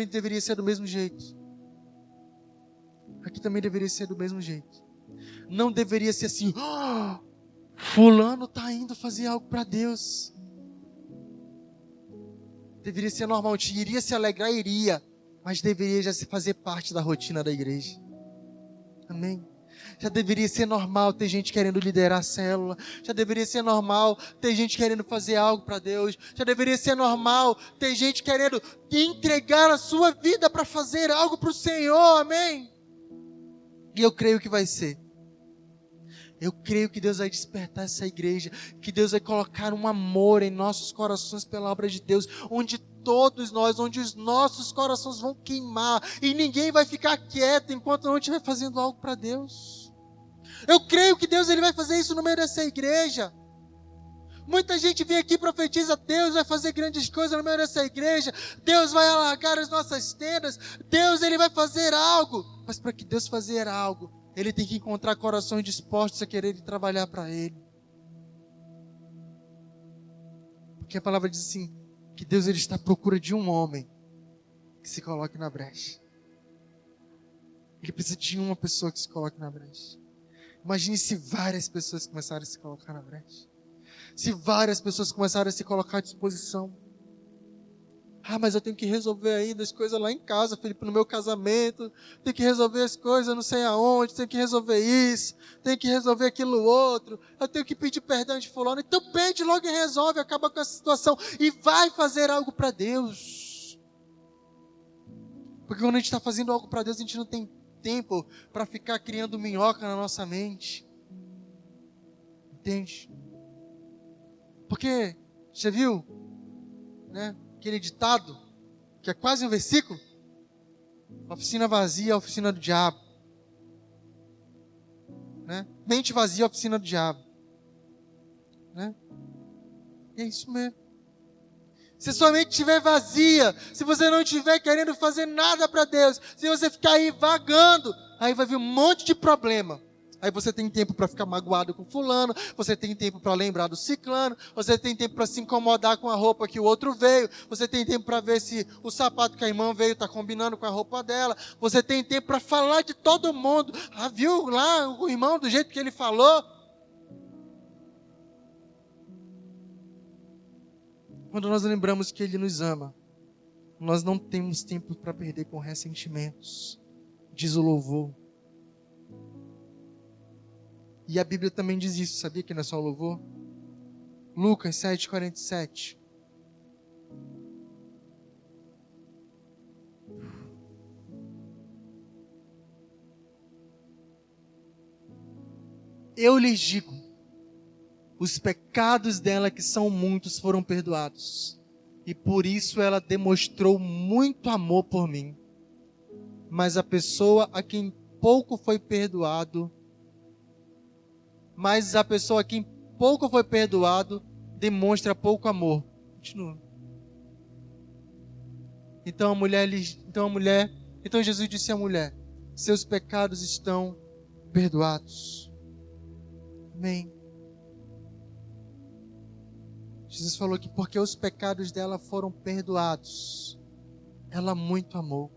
deveria ser do mesmo jeito. Aqui também deveria ser do mesmo jeito. Não deveria ser assim, oh, fulano está indo fazer algo para Deus. Deveria ser normal, iria se alegrar, iria, mas deveria já fazer parte da rotina da igreja. Amém? Já deveria ser normal ter gente querendo liderar a célula. Já deveria ser normal ter gente querendo fazer algo para Deus. Já deveria ser normal ter gente querendo entregar a sua vida para fazer algo para o Senhor. Amém? E eu creio que vai ser. Eu creio que Deus vai despertar essa igreja, que Deus vai colocar um amor em nossos corações pela obra de Deus, onde todos nós, onde os nossos corações vão queimar, e ninguém vai ficar quieto enquanto não estiver fazendo algo para Deus. Eu creio que Deus ele vai fazer isso no meio dessa igreja. Muita gente vem aqui e profetiza, Deus vai fazer grandes coisas no meio dessa igreja, Deus vai alargar as nossas tendas, Deus ele vai fazer algo. Mas para que Deus fazer algo, Ele tem que encontrar corações dispostos a querer trabalhar para Ele. Porque a palavra diz assim, que Deus ele está à procura de um homem que se coloque na brecha. Ele precisa de uma pessoa que se coloque na brecha. Imagine se várias pessoas começarem a se colocar na brecha. Se várias pessoas começarem a se colocar à disposição. Ah, mas eu tenho que resolver ainda as coisas lá em casa, Felipe, no meu casamento. Tenho que resolver as coisas não sei aonde. Tenho que resolver isso. Tenho que resolver aquilo outro. Eu tenho que pedir perdão de fulano. Então pede logo e resolve. Acaba com essa situação. E vai fazer algo para Deus. Porque quando a gente está fazendo algo para Deus, a gente não tem tempo para ficar criando minhoca na nossa mente. Entende? Porque, você viu, né, aquele ditado, que é quase um versículo? Oficina vazia é a oficina do diabo. Né? Mente vazia é a oficina do diabo. Né? E é isso mesmo. Se sua mente estiver vazia, se você não estiver querendo fazer nada para Deus, se você ficar aí vagando, aí vai vir um monte de problema. Aí você tem tempo para ficar magoado com fulano, você tem tempo para lembrar do ciclano, você tem tempo para se incomodar com a roupa que o outro veio, você tem tempo para ver se o sapato que a irmã veio está combinando com a roupa dela, você tem tempo para falar de todo mundo. Ah, viu lá o irmão do jeito que ele falou? Quando nós lembramos que Ele nos ama, nós não temos tempo para perder com ressentimentos, diz o louvor. E a Bíblia também diz isso, sabia que não é só o louvor? Lucas 7,47. Eu lhes digo, os pecados dela, que são muitos, foram perdoados. E por isso ela demonstrou muito amor por mim. Mas a pessoa a quem pouco foi perdoado, demonstra pouco amor. Continua. Então Jesus disse à mulher, seus pecados estão perdoados. Amém. Jesus falou que porque os pecados dela foram perdoados, ela muito amou.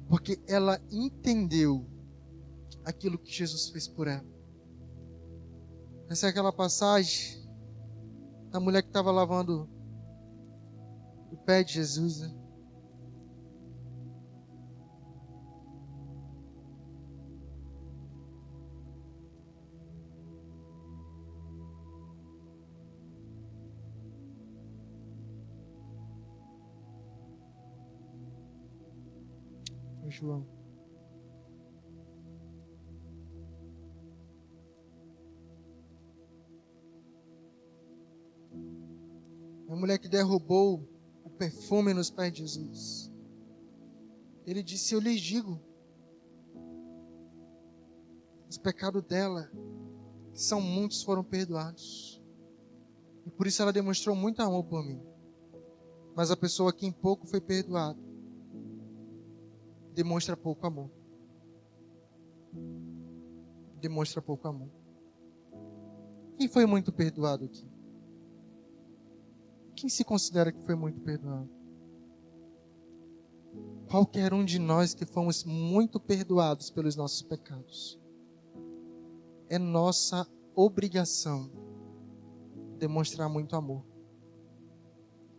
Porque ela entendeu aquilo que Jesus fez por ela. Essa é aquela passagem da mulher que estava lavando o pé de Jesus, né? João. A mulher que derrubou o perfume nos pés de Jesus. Ele disse, eu lhes digo, os pecados dela, que são muitos, foram perdoados. E por isso ela demonstrou muito amor por mim. Mas a pessoa a quem pouco foi perdoado, demonstra pouco amor. Demonstra pouco amor. Quem foi muito perdoado aqui? Quem se considera que foi muito perdoado? Qualquer um de nós que fomos muito perdoados pelos nossos pecados. É nossa obrigação demonstrar muito amor.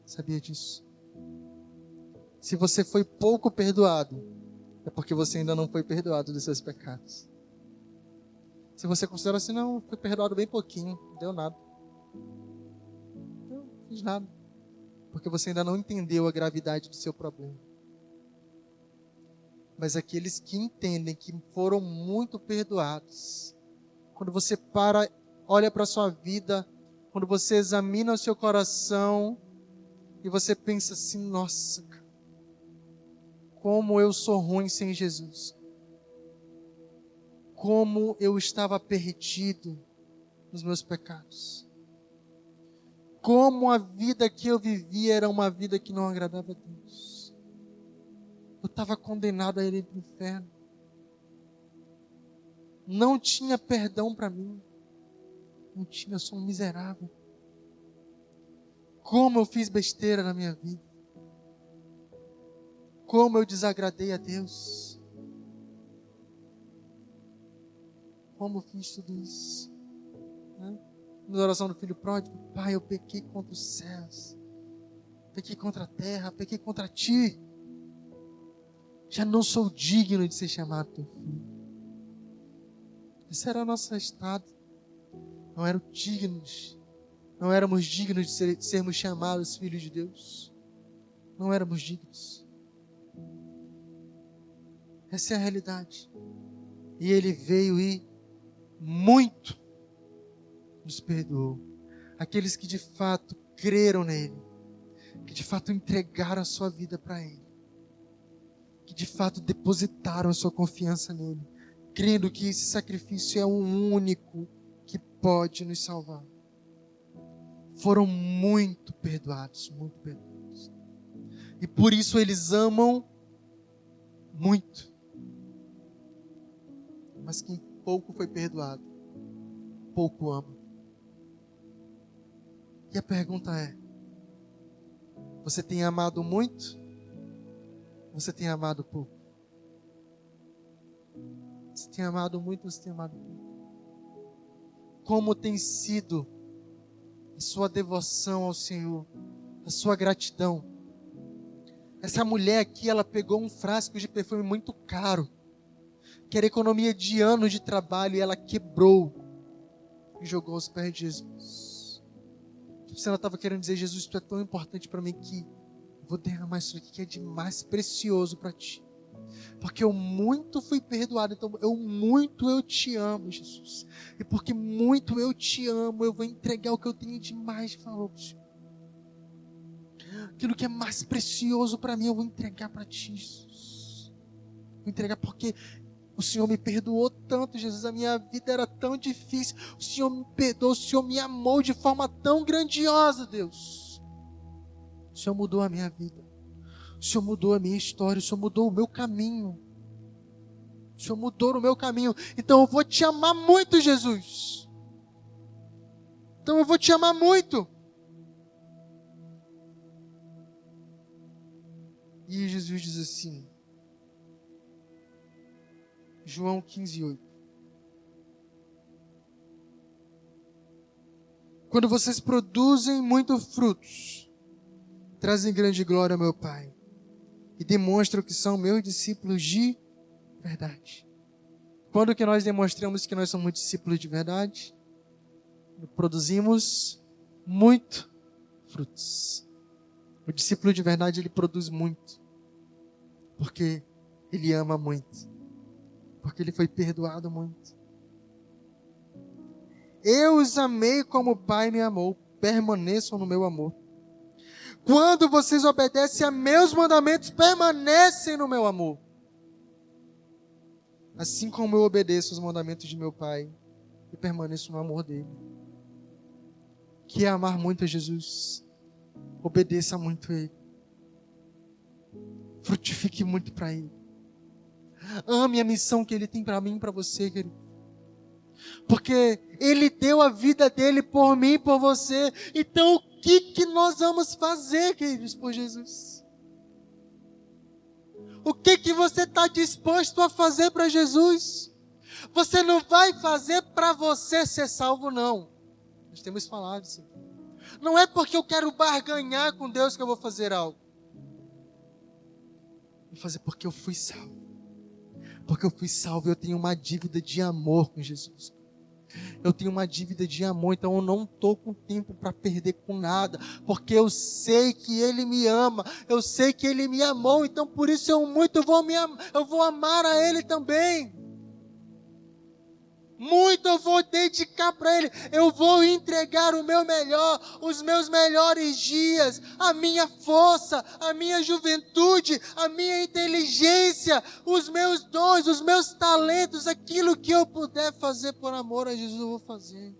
Sabia disso? Se você foi pouco perdoado, é porque você ainda não foi perdoado dos seus pecados. Se você considera assim, não, fui perdoado bem pouquinho, não deu nada. Não fiz nada. Porque você ainda não entendeu a gravidade do seu problema. Mas aqueles que entendem que foram muito perdoados, quando você para, olha para a sua vida, quando você examina o seu coração, e você pensa assim, nossa, como eu sou ruim sem Jesus. Como eu estava perdido nos meus pecados. Como a vida que eu vivia era uma vida que não agradava a Deus. Eu estava condenado a ir para o inferno. Não tinha perdão para mim. Não tinha, eu sou um miserável. Como eu fiz besteira na minha vida. Como eu desagradei a Deus. Como eu fiz tudo isso. Na oração do filho pródigo, Pai, eu pequei contra os céus. Pequei contra a terra, pequei contra ti. Já não sou digno de ser chamado teu filho. Esse era o nosso estado. Não éramos dignos de sermos chamados filhos de Deus. Não éramos dignos. Essa é a realidade. E Ele veio e muito nos perdoou. Aqueles que de fato creram nele, que de fato entregaram a sua vida para Ele, que de fato depositaram a sua confiança nele, crendo que esse sacrifício é o único que pode nos salvar. Foram muito perdoados, muito perdoados. E por isso eles amam muito. Mas quem pouco foi perdoado, pouco ama. E a pergunta é: você tem amado muito? Você tem amado pouco? Você tem amado muito ou você tem amado pouco? Como tem sido a sua devoção ao Senhor, a sua gratidão? Essa mulher aqui, ela pegou um frasco de perfume muito caro, que era economia de anos de trabalho, e ela quebrou e jogou aos pés de Jesus. Se ela estava querendo dizer: Jesus, tu é tão importante para mim que eu vou derramar isso aqui que é de mais precioso para ti. Porque eu muito fui perdoado, então eu te amo, Jesus. E porque muito eu te amo, eu vou entregar o que eu tenho de mais valor para o Senhor. Aquilo que é mais precioso para mim, eu vou entregar para ti, Jesus. Vou entregar porque o Senhor me perdoou tanto, Jesus. A minha vida era tão difícil. O Senhor me perdoou, o Senhor me amou de forma tão grandiosa, Deus. O Senhor mudou a minha vida. O Senhor mudou a minha história. O Senhor mudou o meu caminho. O Senhor mudou o meu caminho. Então eu vou te amar muito, Jesus. Então eu vou te amar muito. E Jesus diz assim, João 15:8. Quando vocês produzem muitos frutos, trazem grande glória ao meu Pai e demonstram que são meus discípulos de verdade. Quando que nós demonstramos que nós somos discípulos de verdade? Produzimos muito frutos. O discípulo de verdade, ele produz muito, porque ele ama muito, porque ele foi perdoado muito. Eu os amei como o Pai me amou, permaneçam no meu amor. Quando vocês obedecem a meus mandamentos, permanecem no meu amor. Assim como eu obedeço os mandamentos de meu Pai e permaneço no amor dele. Que é amar muito a Jesus. Obedeça muito a Ele. Frutifique muito para Ele. Ame a missão que Ele tem para mim e para você, querido. Porque Ele deu a vida dele por mim e por você. Então o que nós vamos fazer, queridos, por Jesus? O que você está disposto a fazer para Jesus? Você não vai fazer para você ser salvo, não. Nós temos falado isso. Não é porque eu quero barganhar com Deus que eu vou fazer algo. Vou fazer porque eu fui salvo. Porque eu fui salvo e eu tenho uma dívida de amor com Jesus. Eu tenho uma dívida de amor, então eu não estou com tempo para perder com nada, porque eu sei que Ele me ama, eu sei que Ele me amou, então por isso eu vou amar a Ele também. Muito eu vou dedicar para Ele, eu vou entregar o meu melhor, os meus melhores dias, a minha força, a minha juventude, a minha inteligência, os meus dons, os meus talentos, aquilo que eu puder fazer por amor a Jesus, eu vou fazer.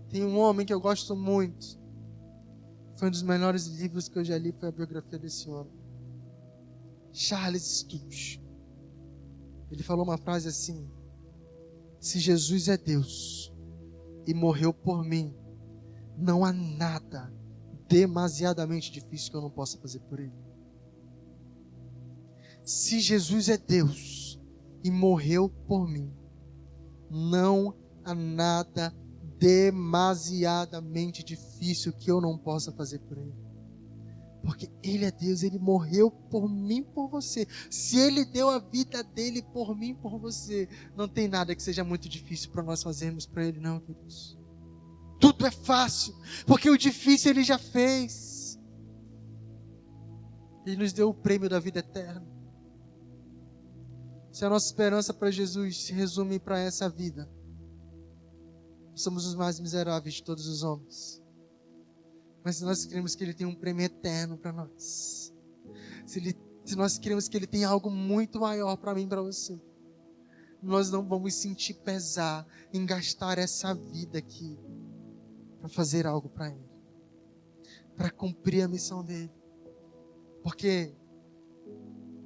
Tem um homem que eu gosto muito, foi um dos melhores livros que eu já li, foi a biografia desse homem, Charles Stutz. Ele falou uma frase assim: se Jesus é Deus e morreu por mim, não há nada demasiadamente difícil que eu não possa fazer por Ele. Se Jesus é Deus e morreu por mim, não há nada demasiadamente difícil que eu não possa fazer por Ele. Porque Ele é Deus, Ele morreu por mim, por você. Se Ele deu a vida dEle por mim, por você, não tem nada que seja muito difícil para nós fazermos para Ele, não, queridos. Tudo é fácil, porque o difícil Ele já fez. Ele nos deu o prêmio da vida eterna. Se a nossa esperança para Jesus se resume para essa vida, somos os mais miseráveis de todos os homens. Mas se nós cremos que Ele tem um prêmio eterno para nós, se nós cremos que Ele tem algo muito maior para mim e para você, nós não vamos sentir pesar em gastar essa vida aqui para fazer algo para Ele, para cumprir a missão dEle. Porque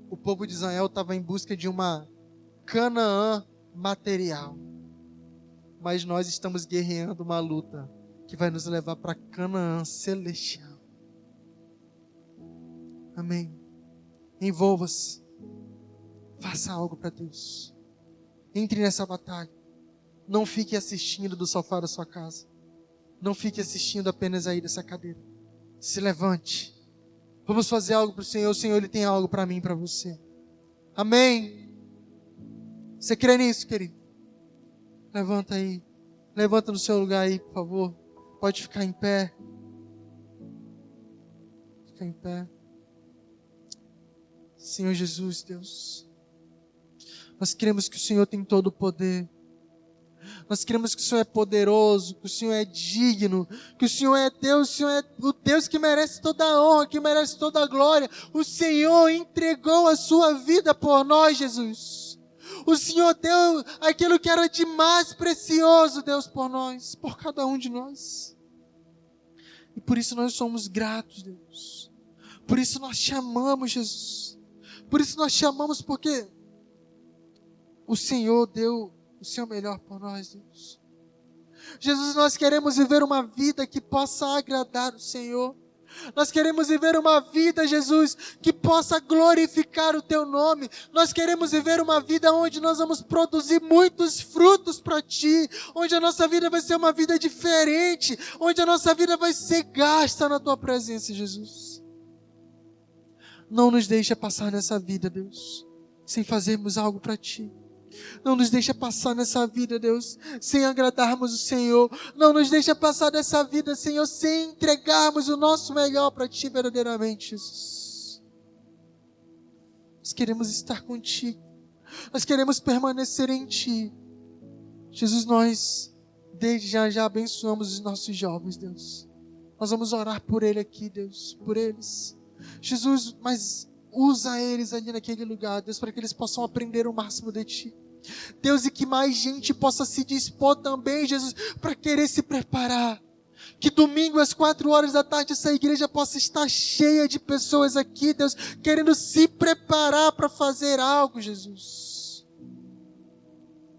o povo de Israel estava em busca de uma Canaã material, mas nós estamos guerreando uma luta que vai nos levar para Canaã celestial. Amém. Envolva-se. Faça algo para Deus. Entre nessa batalha. Não fique assistindo do sofá da sua casa. Não fique assistindo apenas aí dessa cadeira. Se levante. Vamos fazer algo para o Senhor. O Senhor, Ele tem algo para mim e para você. Amém. Você crê nisso, querido? Levanta aí. Levanta no seu lugar aí, por favor. Pode ficar em pé. Fica em pé. Senhor Jesus, Deus. Nós cremos que o Senhor tem todo o poder. Nós cremos que o Senhor é poderoso, que o Senhor é digno, que o Senhor é Deus, o Senhor é o Deus que merece toda a honra, que merece toda a glória. O Senhor entregou a sua vida por nós, Jesus. O Senhor deu aquilo que era de mais precioso, Deus, por nós, por cada um de nós. E por isso nós somos gratos, Deus. Por isso nós te amamos, Jesus. Por isso nós te amamos, porque o Senhor deu o seu melhor por nós, Deus. Jesus, nós queremos viver uma vida que possa agradar o Senhor. Nós queremos viver uma vida, Jesus, que possa glorificar o Teu nome. Nós queremos viver uma vida onde nós vamos produzir muitos frutos para Ti, onde a nossa vida vai ser uma vida diferente, onde a nossa vida vai ser gasta na Tua presença, Jesus. Não nos deixa passar nessa vida, Deus, sem fazermos algo para Ti. Não nos deixa passar nessa vida, Deus, sem agradarmos o Senhor. Não nos deixa passar nessa vida, Senhor, sem entregarmos o nosso melhor para Ti verdadeiramente, Jesus. Nós queremos estar contigo. Nós queremos permanecer em Ti. Jesus, nós desde já abençoamos os nossos jovens, Deus. Nós vamos orar por ele aqui, Deus, por eles. Jesus, mas usa eles ali naquele lugar, Deus, para que eles possam aprender o máximo de Ti. Deus, e que mais gente possa se dispor também, Jesus, para querer se preparar. Que domingo às 4 horas da tarde essa igreja possa estar cheia de pessoas aqui, Deus, querendo se preparar para fazer algo, Jesus.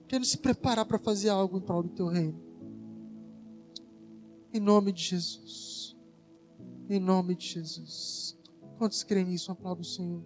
Querendo se preparar para fazer algo em prol do Teu reino. Em nome de Jesus. Em nome de Jesus. Quantos creem nisso? Aplauda o Senhor.